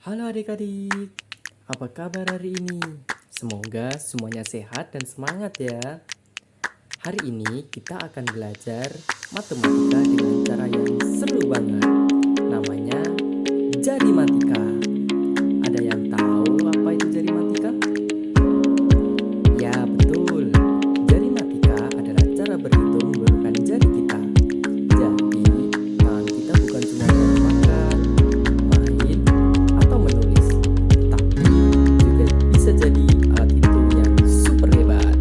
Halo adik-adik, apa kabar hari ini? Semoga semuanya sehat dan semangat ya. Hari ini kita akan belajar matematika dengan cara yang seru banget. Namanya Jarimatika. Ada yang tahu apa itu Jarimatika? Ya betul, Jarimatika adalah cara berhitung menggunakan jari kita. Jadi, tangan kita bukan cuma buat makan, main, atau menulis, tapi juga bisa jadi alat hitung yang super hebat.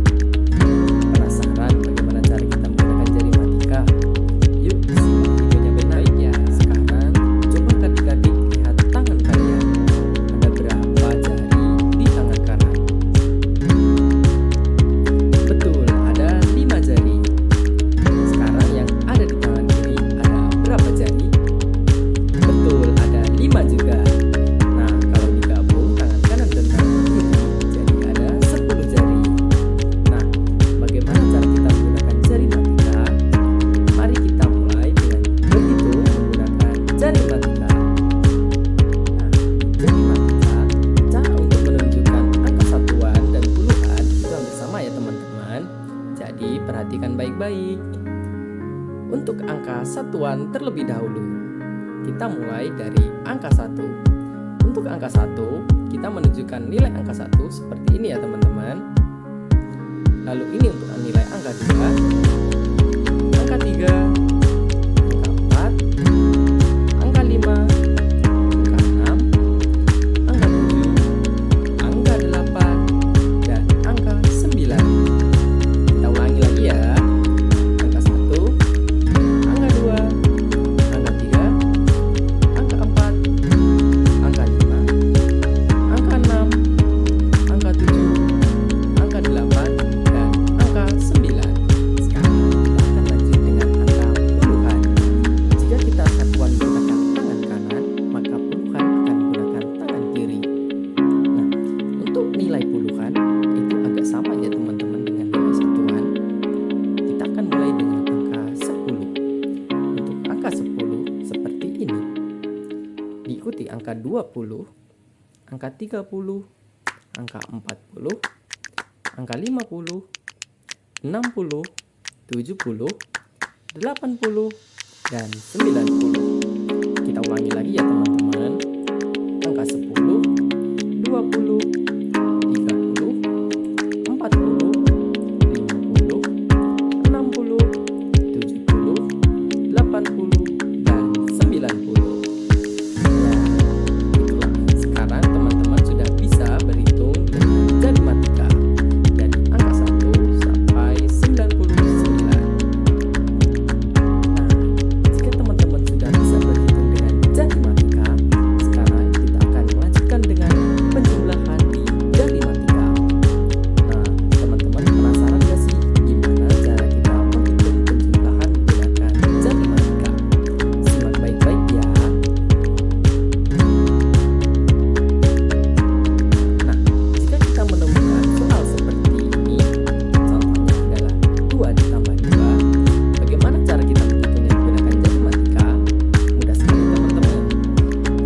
Penasaran bagaimana cara kita menggunakan Jarimatika? Yuk simak videonya baik-baik ya. Sekarang coba adik-adik lihat tangan kalian. Ada berapa jari di tangan kanan? Betul, ada 5 jari. Sekarang yang ada di tangan kiri ada berapa jari? Betul, ada 5 juga. Nah, kalau digabung tangan kanan dan tangan kiri, jadi ada 10 jari. Nah, bagaimana cara kita menggunakan Jarimatika? Mari kita mulai dengan berhitung menggunakan Jarimatika. Nah, Jarimatika, cara untuk menunjukkan angka satuan dan puluhan itu hampir sama ya teman-teman. Jadi perhatikan baik-baik. Untuk angka satuan terlebih dahulu, kita mulai dari angka 1. Untuk angka 1, kita menunjukkan nilai angka 1 seperti ini ya teman-teman. Lalu ini untuk nilai angka 2, angka 3, angka 4, angka 5, angka 6, angka 7, angka 8, dan angka 9. Kita ulangi lagi ya. Angka 1, angka 2, angka 3, angka 4, angka 5, angka 6, angka 7, angka 8, dan angka 9. Sekarang kita akan lanjut dengan angka puluhan. Jika kita satuan menggunakan tangan kanan, maka puluhan akan menggunakan tangan kiri. Nah, untuk nilai puluhan itu agak sama ya teman-teman dengan nilai satuan. Kita akan mulai dengan angka 10. Untuk angka 10 seperti ini. Diikuti angka 20, angka 30, angka 40, angka 50, 60, 70, 80, dan 90. Kita ulangi lagi ya teman-teman. Angka 10, 20, 30, 40, 50, 60, 70, 80, dan 90. Nah, itulah. Sekarang teman-teman sudah bisa berhitung dengan Jarimatika dari angka 1 sampai 99. Nah, jika teman-teman sudah bisa berhitung dengan Jarimatika, sekarang kita akan melanjutkan dengan penjumlahan di Jarimatika. Nah, teman-teman penasaran gak sih gimana cara kita menghitung penjumlahan menggunakan Jarimatika? Simak baik-baik ya. Nah, jika kita menemukan soal seperti ini, contohnya adalah 2 ditambah 2, bagaimana cara kita menghitungnya menggunakan Jarimatika? Mudah sekali teman-teman.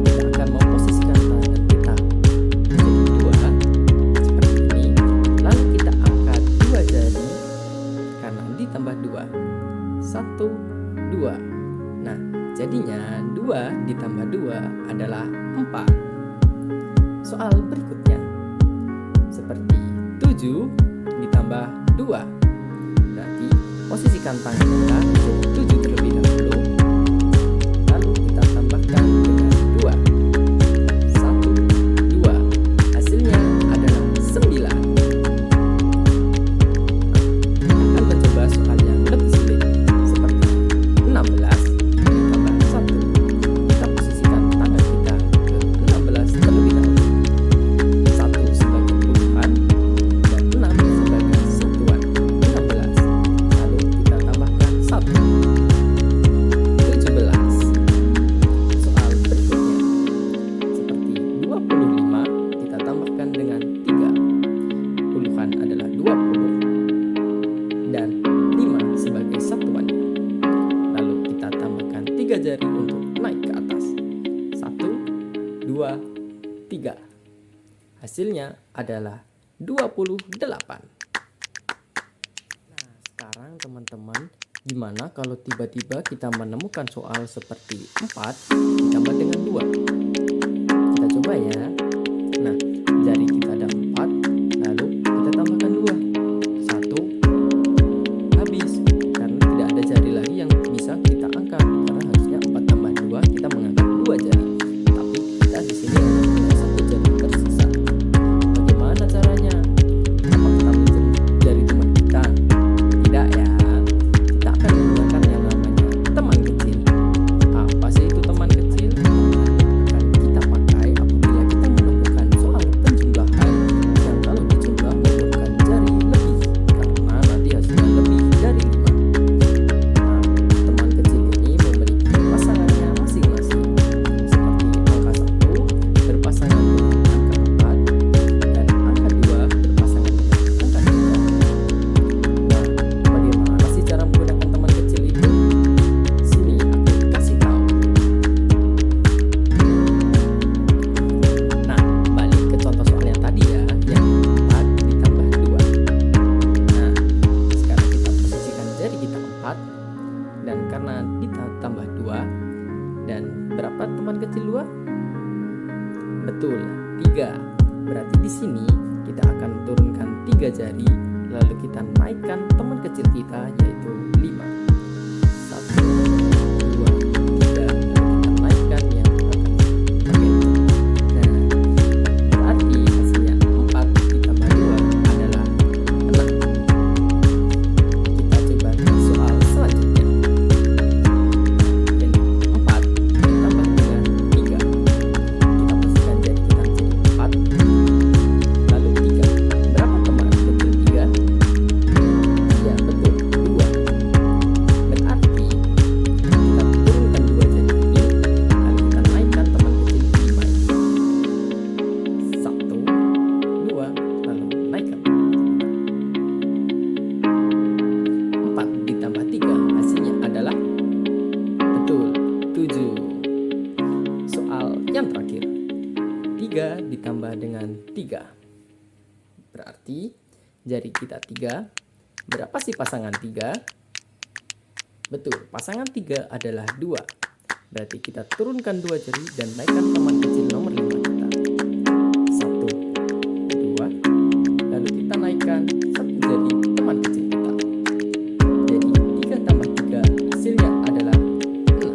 Kita akan memposisikan tangan kita menjadi 2 seperti ini. Lalu kita angkat 2 jari kanan ditambah 2. 1, 2. Nah, jadinya 2 ditambah 2 adalah 4. Soal berikutnya seperti 7 ditambah 2. Berarti posisikan tangan kita menjadi 7 terlebih dahulu. Lalu kita tambahkan dengan 2. 1, 2. Hasilnya adalah 9. Kita akan mencoba soal yang lebih sulit seperti 16 ditambah 1. Kita posisikan tangan kita ke 16 terlebih dahulu. 1 sebagai puluhan dan 6 sebagai satuan 16. Lalu kita tambahkan 1. 17. Soal berikutnya seperti 25 kita tambahkan dengan 3. Puluhan adalah 20 dan 5 sebagai satuannya. Lalu kita tambahkan 3 jari untuk naik ke atas. 1, 2, 3. Hasilnya adalah 28. Nah, sekarang teman-teman, gimana kalau tiba-tiba kita menemukan soal seperti 4 ditambah dengan 2? Kita coba ya. Nah, jari kita ada 4, lalu kita tambahkan 2. 1, habis. Karena tidak ada jari lagi yang bisa kita angkat. Karena harusnya 4 tambah 2, kita mengangkat 2 jari. Tapi kita di sini hanya punya 1 jari tersisa. Bagaimana caranya? Apa kita minjem jari teman kita? Tidak ya. Kita akan menggunakan yang namanya teman kecil. Apa sih itu teman kecil? Akan kita pakai apabila kita menemukan soal penjumlahan yang kalau dijumlah memerlukan jari lebih, karena nanti hasilnya lebih dari 5. Nah, teman kecil ini memiliki pasangannya masing-masing, seperti angka 1 berpasangan dengan angka 4 dan angka 2 berpasangan dengan angka 3. Nah, bagaimana sih cara menggunakan teman kecil itu? Sini aku kasih tahu. Nah, balik ke contoh soal yang tadi ya, yang 4 ditambah 2. Nah, sekarang kita posisikan jari kita 4, dan karena ditambah 2, dan berapa teman kecil 2? Betul, 3. Berarti di sini kita akan turunkan 3 jari, lalu kita naikkan teman kecil kita yaitu 5. 1, 2, 3, lalu kita naikkan yang akan pakai cepat. Nah, berarti hasilnya 4 ditambah 2 adalah 6. Kita coba ke soal selanjutnya. Ini 4 ditambah dengan 3. Kita pastikan jari kita jadi 4, lalu 3. Berapa teman kecil 3? Ya betul, 2. Berarti kita turunkan 2 jari ini, lalu kita naikkan teman kecil 5 ini. 1, 2, lalu naikkan. 4 ditambah 3 hasilnya adalah betul, 7. Soal yang terakhir, 3 ditambah dengan 3. Berarti jari kita 3. Berapa sih pasangan 3? Betul, pasangan 3 adalah 2. Berarti kita turunkan 2 jari dan naikkan teman kecil nomor 5 kita. 1, 2, lalu kita naikkan 1 jari teman kecil kita. Jadi 3 tambah 3 hasilnya adalah 6. Kecil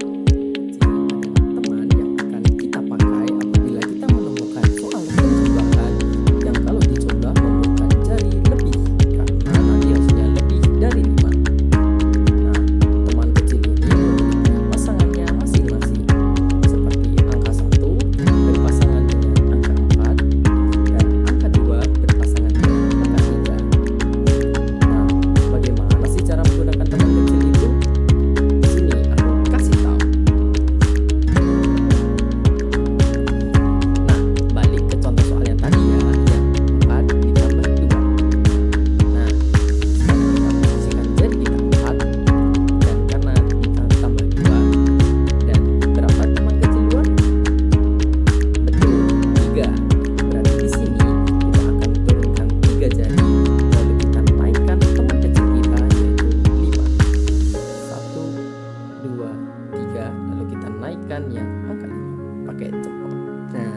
adalah teman yang akan kita pakai apabila kita menemukan soal penjumlahan yang kalau dijumlah memerlukan jari lebih, karena nanti hasilnya lebih dari 5. Nah, teman kecil ini memiliki pasangannya masing-masing, seperti angka 1 berpasangan dengan angka 4 dan angka 2 berpasangan dengan angka 3. Nah, bagaimana sih cara menggunakan teman kecil itu? Sini aku kasih tahu. Nah, balik ke contoh soal yang tadi ya, yang 4 ditambah 2. Nah, sekarang kita posisikan jari kita 4, dan karena kita tambah 2, dan berapa teman kecil 2? Betul, 3. Berarti di sini kita akan turunkan 3 jari, lalu kita naikkan teman kecil kita yaitu 5. 1, 2, 3, lalu kita naikkan yang angka 5 pakai cepot. Nah,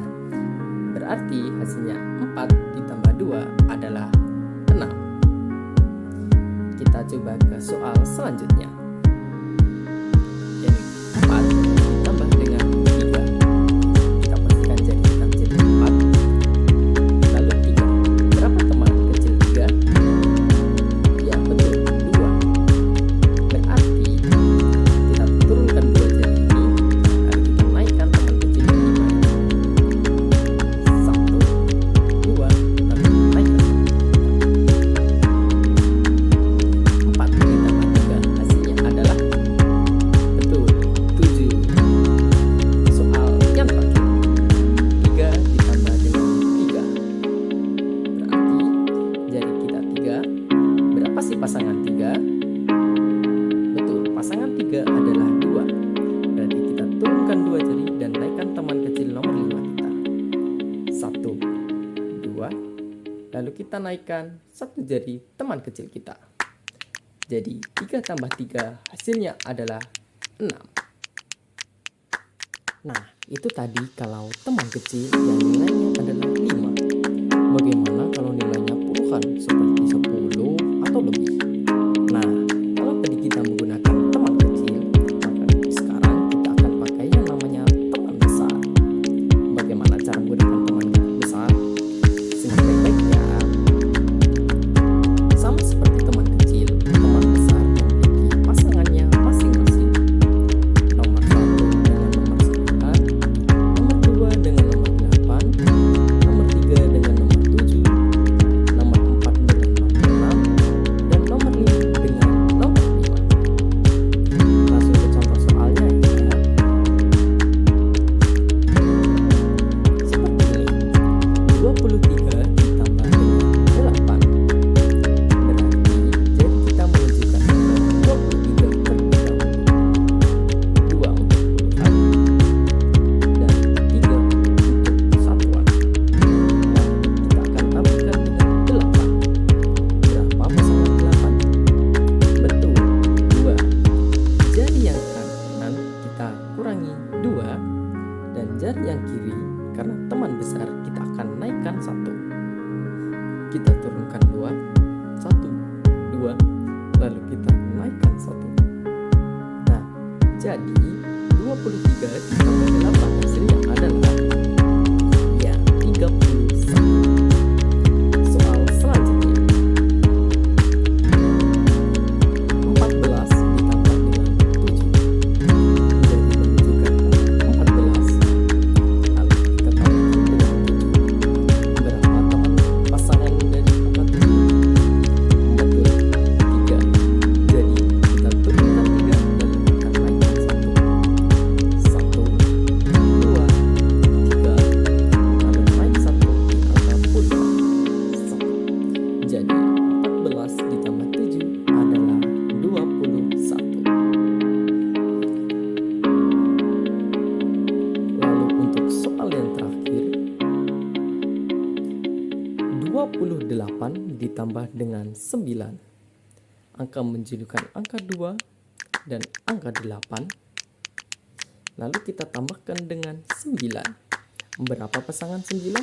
berarti hasilnya 4 ditambah 2 adalah 6. Kita coba ke soal selanjutnya. Jadi 4 ditambah dengan 3. Kita pastikan jari kita menjadi 4, lalu 3. Berapa teman kecil 3? Ya betul, 2. Berarti kita turunkan 2 jari ini, lalu kita naikkan teman kecil 5 ini. 1, 2, lalu naikkan. 4 ditambah 3 hasilnya kita naikkan satu jari teman kecil kita. Jadi 3 tambah 3 hasilnya adalah 6. Nah, itu tadi kalau teman kecil yang nilainya adalah 5. Bagaimana kalau nilainya puluhan seperti 10 atau lebih? Nah, kalau tadi kita menggunakan teman kecil, maka sekarang kita akan pakai yang namanya teman besar. Bagaimana cara menggunakan teman besar? Simak baik-baik ya. Sama seperti teman kecil, teman besar memiliki pasangannya masing-masing. Nomor 1 dengan nomor 9, nomor 2 dengan nomor 8, nomor 3 dengan nomor 7, nomor 4 dengan nomor 6, dan nomor 5 dengan nomor 5. Langsung ke contoh soalnya ya. Seperti ini, 23 ditambah dengan 8. Berarti jadi kita menunjukkan angka 23 terlebih dahulu. 2 untuk puluhan dan 3 untuk satuan. Lalu kita akan tambahkan dengan 8. Berapa pasangan 8? Betul, 2. Jari yang kanan kita kurangi 2 dan jari yang kiri karena teman besar kita akan naikkan 1. Kita turunkan 2, 1, 2, lalu kita naikkan 1. Nah, jadi 23 ditambah 8 hasilnya adalah ya 31. Soal selanjutnya, 14 ditambah dengan 7. Jadi menunjukkan angka 14, lalu kita tambahkan dengan 7. Berapa teman pasangan dari angka 7? Betul, 3. Jadi kita turunkan 3 dan kita naikkan 1. 1, 2, 3, lalu naik 1 di angka puluhan. 1. Jadi 14 ditambah 7 adalah 21. Lalu untuk soal yang terakhir, 28 ditambah dengan 9. Angka menjadikan angka 2 dan angka 8. Lalu kita tambahkan dengan 9. Berapa pasangan 9?